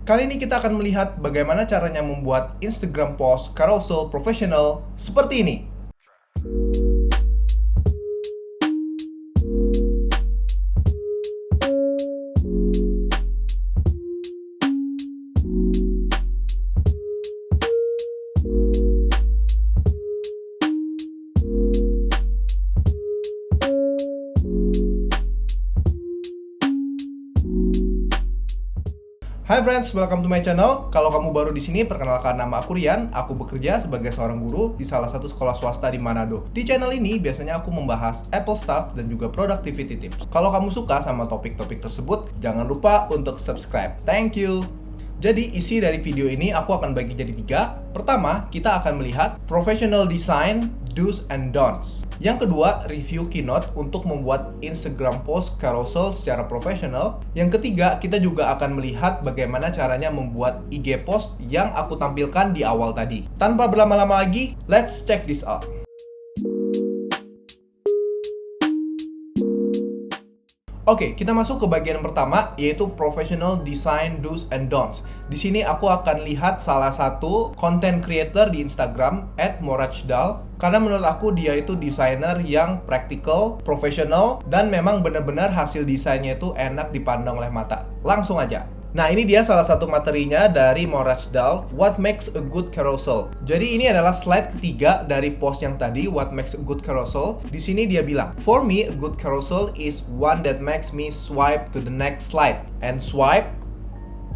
Kali ini kita akan melihat bagaimana caranya membuat Instagram post carousel profesional seperti ini. Hai friends, welcome to my channel. Kalau kamu baru di sini, perkenalkan nama aku Rian. Aku bekerja sebagai seorang guru di salah satu sekolah swasta di Manado. Di channel ini biasanya aku membahas Apple stuff dan juga productivity tips. Kalau kamu suka sama topik-topik tersebut, jangan lupa untuk subscribe. Thank you. Jadi isi dari video ini aku akan bagi jadi 3. Pertama, kita akan melihat professional design, do's and don'ts. Yang kedua, review keynote untuk membuat Instagram post carousel secara profesional. Yang ketiga, kita juga akan melihat bagaimana caranya membuat IG post yang aku tampilkan di awal tadi. Tanpa berlama-lama lagi, let's check this out. Oke, kita masuk ke bagian pertama, yaitu professional design do's and don'ts. Di sini aku akan lihat salah satu content creator di Instagram @morajdal, karena menurut aku dia itu desainer yang practical, profesional, dan memang benar-benar hasil desainnya itu enak dipandang oleh mata. Langsung aja. Nah, ini dia salah satu materinya dari Morajdal, What Makes a Good Carousel. Jadi ini adalah slide ketiga dari post yang tadi, What Makes a Good Carousel. Di sini dia bilang, For me, a good carousel is one that makes me swipe to the next slide. And swipe,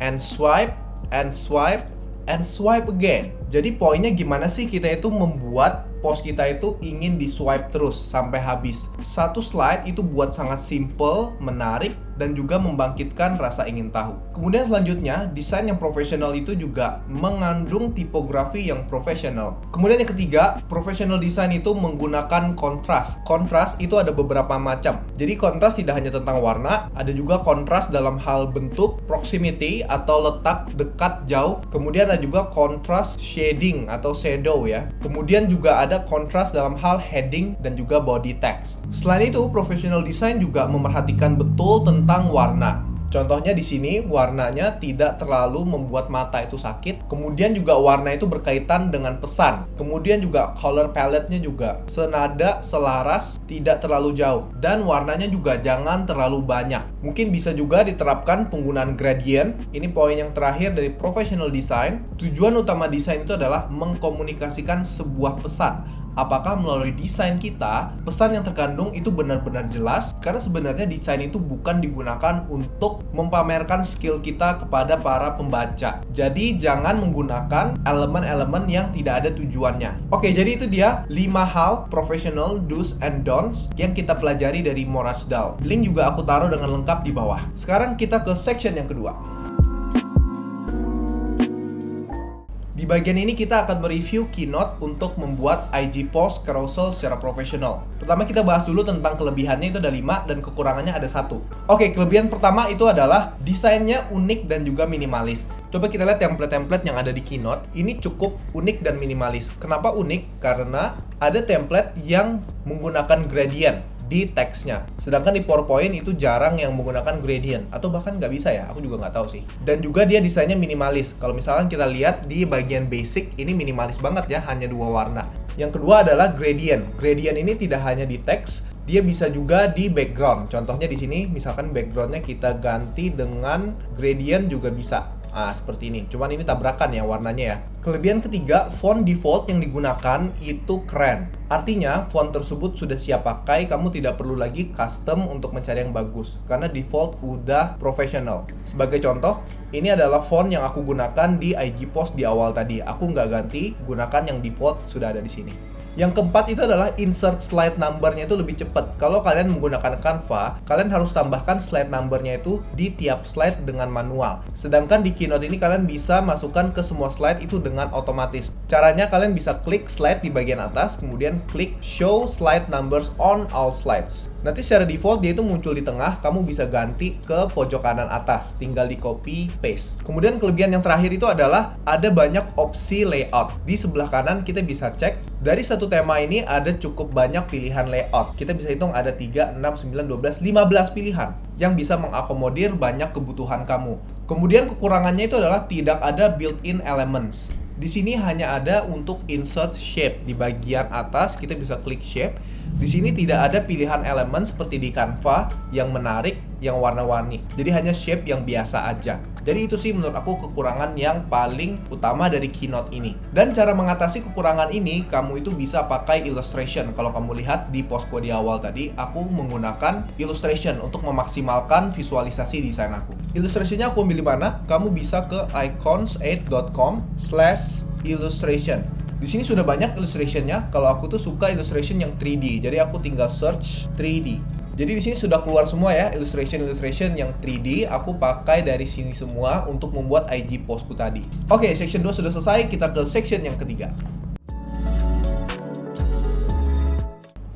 and swipe, and swipe, and swipe again. Jadi poinnya gimana sih kita itu membuat post kita itu ingin di swipe terus sampai habis. Satu slide itu buat sangat simple, menarik, dan juga membangkitkan rasa ingin tahu. Kemudian selanjutnya, desain yang profesional itu juga mengandung tipografi yang profesional. Kemudian yang ketiga, professional design itu menggunakan kontras. Kontras itu ada beberapa macam. Jadi kontras tidak hanya tentang warna, ada juga kontras dalam hal bentuk, proximity atau letak, dekat, jauh. Kemudian ada juga kontras shading atau shadow ya. Kemudian juga ada kontras dalam hal heading dan juga body text. Selain itu, professional design juga memerhatikan betul tentang warna. Contohnya di sini warnanya tidak terlalu membuat mata itu sakit. Kemudian juga warna itu berkaitan dengan pesan. Kemudian juga color palette-nya juga senada, selaras, tidak terlalu jauh. Dan warnanya juga jangan terlalu banyak. Mungkin bisa juga diterapkan penggunaan gradient. Ini poin yang terakhir dari professional design. Tujuan utama desain itu adalah mengkomunikasikan sebuah pesan. Apakah melalui desain kita, pesan yang terkandung itu benar-benar jelas? Karena sebenarnya desain itu bukan digunakan untuk mempamerkan skill kita kepada para pembaca. Jadi jangan menggunakan elemen-elemen yang tidak ada tujuannya. Oke, jadi itu dia 5 hal professional do's and don'ts yang kita pelajari dari Morajdal. Link juga aku taruh dengan lengkap di bawah. Sekarang kita ke section yang kedua. Di bagian ini kita akan mereview keynote untuk membuat IG post carousel secara profesional. Pertama kita bahas dulu tentang kelebihannya, itu ada 5 dan kekurangannya ada 1. Oke, kelebihan pertama itu adalah desainnya unik dan juga minimalis. Coba kita lihat template-template yang ada di keynote. Ini cukup unik dan minimalis. Kenapa unik? Karena ada template yang menggunakan gradient di teksnya. Sedangkan di PowerPoint itu jarang yang menggunakan gradient. Atau bahkan nggak bisa ya, aku juga nggak tahu sih. Dan juga dia desainnya minimalis. Kalau misalkan kita lihat di bagian basic, ini minimalis banget ya, hanya 2 warna. Yang kedua adalah gradient. Gradient ini tidak hanya di teks, dia bisa juga di background. Contohnya di sini, misalkan backgroundnya kita ganti dengan gradient juga bisa. Seperti ini. Cuman ini tabrakan ya warnanya ya. Kelebihan ketiga, font default yang digunakan itu keren. Artinya, font tersebut sudah siap pakai, kamu tidak perlu lagi custom untuk mencari yang bagus. Karena default udah profesional. Sebagai contoh, ini adalah font yang aku gunakan di IG post di awal tadi. Aku nggak ganti, gunakan yang default sudah ada di sini. Yang keempat itu adalah insert slide number-nya itu lebih cepat. Kalau kalian menggunakan Canva, kalian harus tambahkan slide number-nya itu di tiap slide dengan manual. Sedangkan di Keynote ini kalian bisa masukkan ke semua slide itu dengan otomatis. Caranya kalian bisa klik slide di bagian atas, kemudian klik show slide numbers on all slides. Nanti secara default dia itu muncul di tengah, kamu bisa ganti ke pojok kanan atas, tinggal di copy paste. Kemudian kelebihan yang terakhir itu adalah ada banyak opsi layout. Di sebelah kanan kita bisa cek, dari satu tema ini ada cukup banyak pilihan layout. Kita bisa hitung ada 3, 6, 9, 12, 15 pilihan yang bisa mengakomodir banyak kebutuhan kamu. Kemudian kekurangannya itu adalah tidak ada built-in elements. Di sini hanya ada untuk insert shape. Di bagian atas kita bisa klik shape. Di sini tidak ada pilihan elemen seperti di Canva yang menarik, yang warna-warni. Jadi hanya shape yang biasa aja. Jadi itu sih menurut aku kekurangan yang paling utama dari Keynote ini. Dan cara mengatasi kekurangan ini, kamu itu bisa pakai illustration. Kalau kamu lihat di postku di awal tadi, aku menggunakan illustration untuk memaksimalkan visualisasi desain aku. Illustrationnya aku ambil di mana? Kamu bisa ke icons8.com/illustration. Di sini sudah banyak illustrationnya. Kalau aku tuh suka illustration yang 3D, jadi aku tinggal search 3D. Jadi di sini sudah keluar semua ya illustration yang 3D. Aku pakai dari sini semua untuk membuat IG postku tadi. Oke, section 2 sudah selesai. Kita ke section yang ketiga.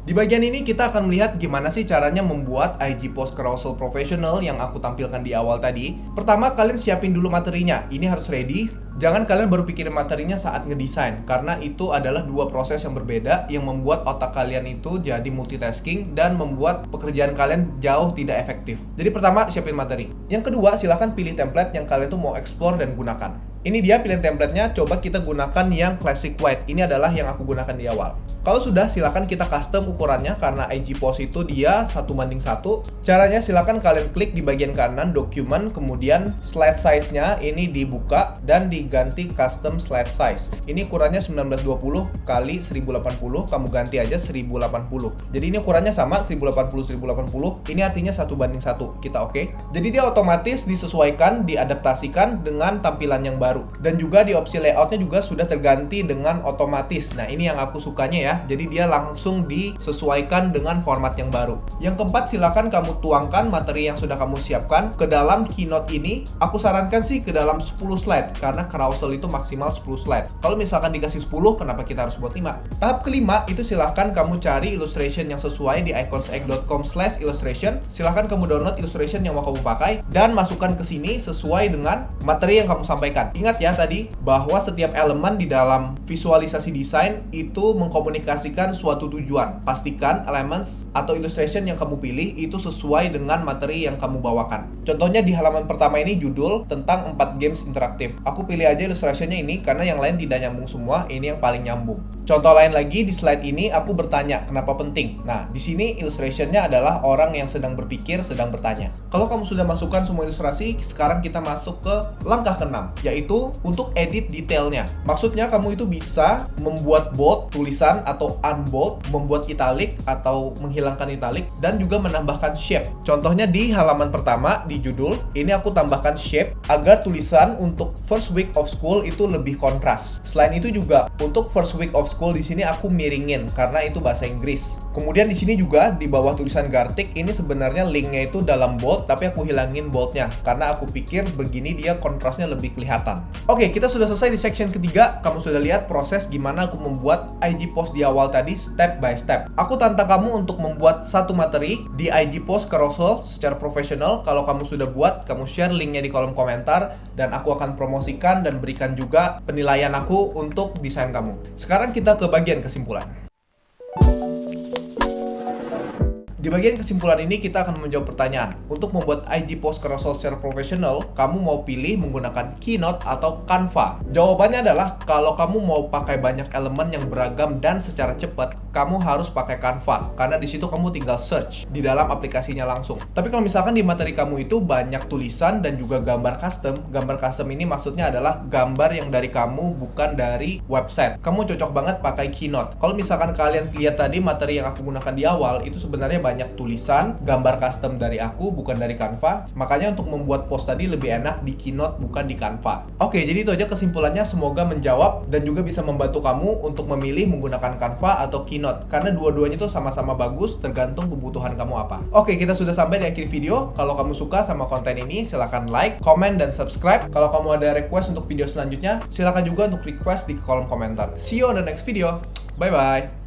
Di bagian ini kita akan melihat gimana sih caranya membuat IG post carousel professional yang aku tampilkan di awal tadi. Pertama, kalian siapin dulu materinya. Ini harus ready. Jangan kalian baru pikirin materinya saat ngedesain, karena itu adalah dua proses yang berbeda yang membuat otak kalian itu jadi multitasking dan membuat pekerjaan kalian jauh tidak efektif. Jadi pertama, siapin materi. Yang kedua, silahkan pilih template yang kalian tuh mau explore dan gunakan. Ini dia pilihan templatenya, coba kita gunakan yang classic white. Ini adalah yang aku gunakan di awal. Kalau sudah, silakan kita custom ukurannya karena IG post itu dia 1:1. Caranya silakan kalian klik di bagian kanan document, kemudian slide size-nya ini dibuka dan diganti custom slide size. Ini ukurannya 1920 x 1080, kamu ganti aja 1080. Jadi ini ukurannya sama 1080. Ini artinya 1:1. Kita oke. Jadi dia otomatis disesuaikan, diadaptasikan dengan tampilan yang baru. Dan juga di opsi layoutnya juga sudah terganti dengan otomatis. Nah ini yang aku sukanya ya. Jadi dia langsung disesuaikan dengan format yang baru. Yang keempat, silakan kamu tuangkan materi yang sudah kamu siapkan ke dalam Keynote ini. Aku sarankan sih ke dalam 10 slide karena carousel itu maksimal 10 slide. Kalau misalkan dikasih 10, kenapa kita harus buat 5? Tahap kelima itu silahkan kamu cari illustration yang sesuai di icons8.com/illustration. Silahkan kamu download illustration yang mau kamu pakai dan masukkan ke sini sesuai dengan materi yang kamu sampaikan. Ingat ya tadi bahwa setiap elemen di dalam visualisasi desain itu mengkomunikasikan suatu tujuan. Pastikan elements atau illustration yang kamu pilih itu sesuai dengan materi yang kamu bawakan. Contohnya di halaman pertama ini judul tentang 4 games interaktif. Aku pilih aja illustrationnya ini karena yang lain tidak nyambung semua, ini yang paling nyambung. Contoh lain lagi di slide ini aku bertanya kenapa penting. Nah, di sini illustrationnya adalah orang yang sedang berpikir, sedang bertanya. Kalau kamu sudah masukkan semua ilustrasi, sekarang kita masuk ke langkah ke-6, yaitu untuk edit detailnya. Maksudnya kamu itu bisa membuat bold tulisan atau unbold, membuat italic atau menghilangkan italic, dan juga menambahkan shape. Contohnya di halaman pertama di judul, ini aku tambahkan shape agar tulisan untuk first week of school itu lebih kontras. Selain itu juga untuk first week of school di sini aku miringin karena itu bahasa Inggris. Kemudian di sini juga di bawah tulisan Gartic ini sebenarnya linknya itu dalam bold, tapi aku hilangin boldnya karena aku pikir begini dia kontrasnya lebih kelihatan. Oke, kita sudah selesai di section ketiga. Kamu sudah lihat proses gimana aku membuat IG post di awal tadi step by step. Aku tantang kamu untuk membuat satu materi di IG post carousel secara profesional. Kalau kamu sudah buat, kamu share linknya di kolom komentar dan aku akan promosikan dan berikan juga penilaian aku untuk desain kamu. Sekarang kita ke bagian kesimpulan. Di bagian kesimpulan ini kita akan menjawab pertanyaan. Untuk membuat IG post carousel secara profesional, kamu mau pilih menggunakan Keynote atau Canva? Jawabannya adalah kalau kamu mau pakai banyak elemen yang beragam dan secara cepat, kamu harus pakai Canva karena di situ kamu tinggal search di dalam aplikasinya langsung. Tapi kalau misalkan di materi kamu itu banyak tulisan dan juga gambar custom ini maksudnya adalah gambar yang dari kamu bukan dari website. Kamu cocok banget pakai Keynote. Kalau misalkan kalian lihat tadi materi yang aku gunakan di awal itu sebenarnya banyak tulisan, gambar custom dari aku, bukan dari Canva. Makanya untuk membuat post tadi lebih enak di Keynote, bukan di Canva. Oke, jadi itu aja kesimpulannya. Semoga menjawab dan juga bisa membantu kamu untuk memilih menggunakan Canva atau Keynote. Karena dua-duanya itu sama-sama bagus, tergantung kebutuhan kamu apa. Oke, kita sudah sampai di akhir video. Kalau kamu suka sama konten ini, silahkan like, comment, dan subscribe. Kalau kamu ada request untuk video selanjutnya, silahkan juga untuk request di kolom komentar. See you on the next video. Bye-bye.